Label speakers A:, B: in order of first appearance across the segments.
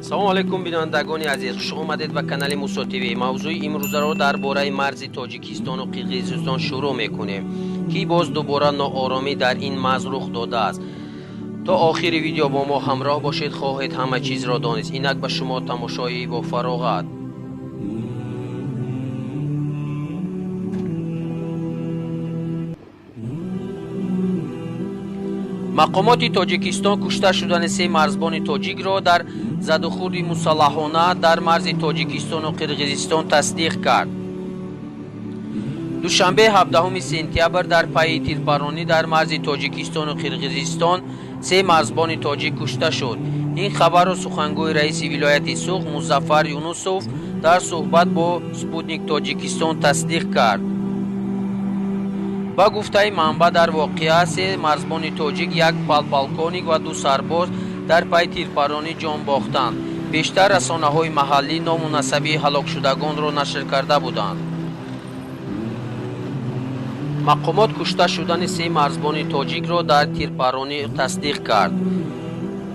A: салому алайкум бинандагони азиз, хуш омадед ба канали Мусо ТВ. мавзӯи имрӯзаро дар бораи марзи Тоҷикистону Қирғизистон шурӯъ мекунем ки боз дубора нооромӣ дар ин марз рух додааст. то охири видео бо мо ҳамроҳ бошед, хоҳед ҳама чизро донист. инак ба шумо тамошои бо фароғат. мақомоти Тоҷикистон кушта шудани се марзбони тоҷикро дар задухурди мусаллаҳона дар марзи Тоҷикистону Қирғизистон тасдиқ кард. душанбе 17 сентябр дар пайи тирбаронӣ дар марзи Тоҷикистону Қирғизистон се марзбони тоҷик кушта шуд. ин хабарро сухангӯи раиси вилояти Суғ Музаффар Юнусов дар суҳбат бо Спутник Тоҷикистон тасдиқ кард. ба гуфтаи манба, дар воқеа се марзбони тоҷик, як полковник ва ду сарбоз дар пайи тирбаронӣ ҷон бохтанд. бештар расонаҳои маҳаллӣ ному насаби ҳалокшудагонро нашр карда буданд. мақомот кушта шудани се марзбони тоҷикро дар тирбаронӣ тасдиқ кард.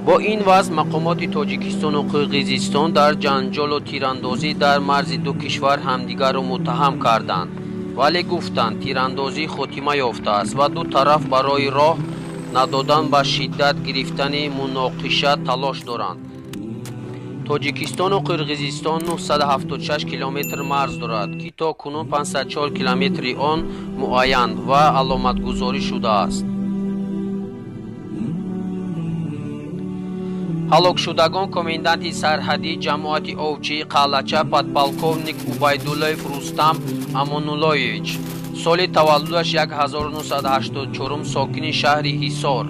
A: бо ин вазъ мақомоти Тоҷикистону Қирғизистон дар ҷанҷолу тирандозӣ дар марзи ду кишвар ҳамдигарро муттаҳам карданд, вале гуфтанд тирандозӣ хотима ёфтааст ва ду тараф барои роҳ надодан ба шиддат гирифтани муноқиша талош доранд. Тоҷикистону Қирғизистон 976 километр марз дорад ки то кунун 504 километри он муайян ва аломатгузорӣ шудааст. ҳалокшудагон коменданти сарҳадии ҷамоати овчии Қалача подполковник Убайдуллоев Рустам Амонуллоевич, соли таваллудаш 1984, сокини шаҳри Ҳисор.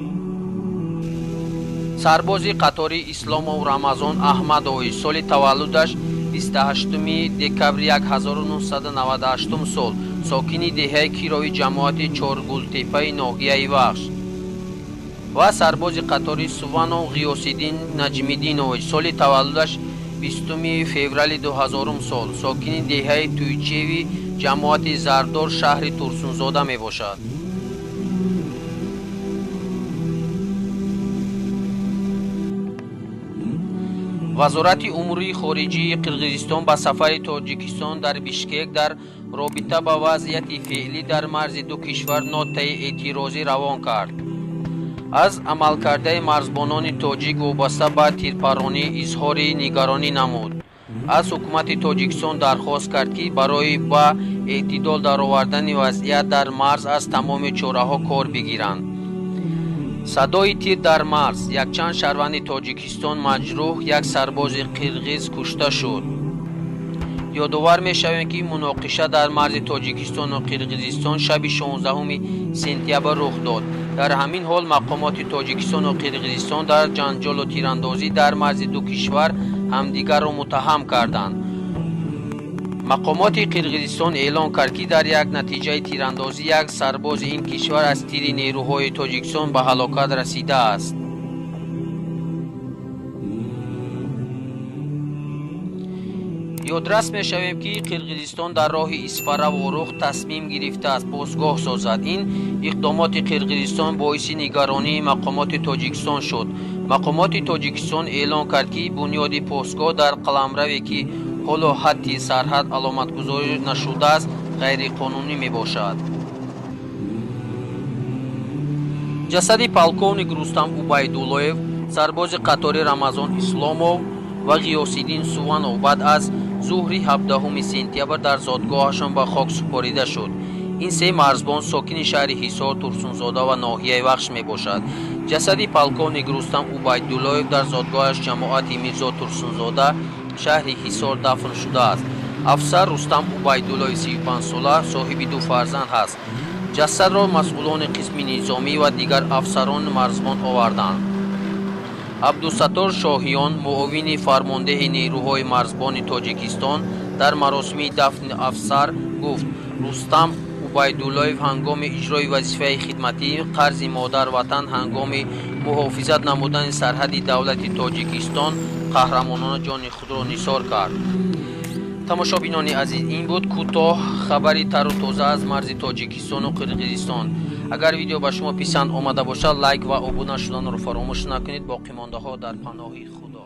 A: сарбози қатори Исломов Рамазон Аҳмадович, соли таваллудаш 28 декабри 1998 сол, сокини деҳаи Кирови ҷамоати Чоргултепаи ноҳияи Вахш. ва сарбози қатори Суванов Ғиёсиддин Наҷмиддинович, соли таваллудаш 20 феврали 2000 сол, сокини деҳаи Туйчеви ҷамоати Зардор шаҳри Турсунзода мебошад. вазорати умури хориҷии Қирғизистон ба сафари Тоҷикистон дар Бишкек дар робита ба вазъияти феълӣ дар марзи ду кишвар нотаи эътирозӣ равон кард. аз амалкардаи марзбонони тоҷик вобаста ба тирбаронӣ изҳори нигаронӣ намуд. аз ҳукумати Тоҷикистон дархост кард ки барои ба эътидол даровардани вазъият дар марз аз тамоми чораҳо кор бигиранд. садои тир дар марз. якчанд шаҳрванди Тоҷикистон маҷрӯҳ, як сарбози қирғиз кушта шуд. ёдовар мешавем ки муноқиша дар марзи Тоҷикистону Қирғизистон шаби 16 сентябр рух дод. дар ҳамин ҳол мақомоти Тоҷикистону Қирғизистон дар ҷанҷолу тирандозӣ дар марзи ду кишвар ҳамдигарро муттаҳам карданд. мақомоти Қирғизистон эълон кард ки дар як натиҷаи тирандозӣ як сарбози ин кишвар аз тири нерӯҳои Тоҷикистон ба ҳалокат расидааст. ёдрас мешавем ки Қирғизистон дар роҳи Исфара ворух тасмим гирифтааст постгоҳ созад. ин иқдомоти Қирғизистон боиси нигаронии мақомоти Тоҷикистон шуд. мақомоти Тоҷикистон эълон кард ки бунёди постгоҳ дар қаламраве ки ҳоло ҳадди сарҳад аломатгузорӣ нашудааст ғайриқонунӣ мебошад. ҷасади полковник Рустам Убайдуллоев, сарбози қатори Рамазон Исломов ва Ғиёсиддин Суванов баъд аз зуҳри 17 сентябр дар зодгоҳашон ба хок супорида шуд. ин се марзбон сокини шаҳри Ҳисор, Турсунзода ва ноҳияи Вахш мебошад. ҷасади полковник Рустам Убайдуллоев дар зодгоҳаш ҷамоати Мирзо Турсунзода шаҳри Ҳисор дафн шудааст. афсар Рустам Убайдуллоев 35 сола соҳиби ду фарзанд ҳаст. ҷасадро масъулони қисми низомӣ ва дигар афсарони марзбон оварданд. абдусаттор Шоҳиён, муовини фармондеҳи нерӯҳои марзбони Тоҷикистон, дар маросими дафни афсар гуфт: Рустам Убайдуллоев ҳангоми иҷрои вазифаи хидматӣ қарзи модар ватан ҳангоми муҳофизат намудани сарҳади давлати Тоҷикистон қаҳрамонона ҷони худро нисор кард. тамошобинони азиз, ин буд кӯтоҳ хабари тару тоза аз марзи Тоҷикистону Қирғизистон. агар видео ба шумо писанд омада бошад, лайк ва обуна шуданро фаромӯш накунед. боқимондаҳо дар паноҳи худо.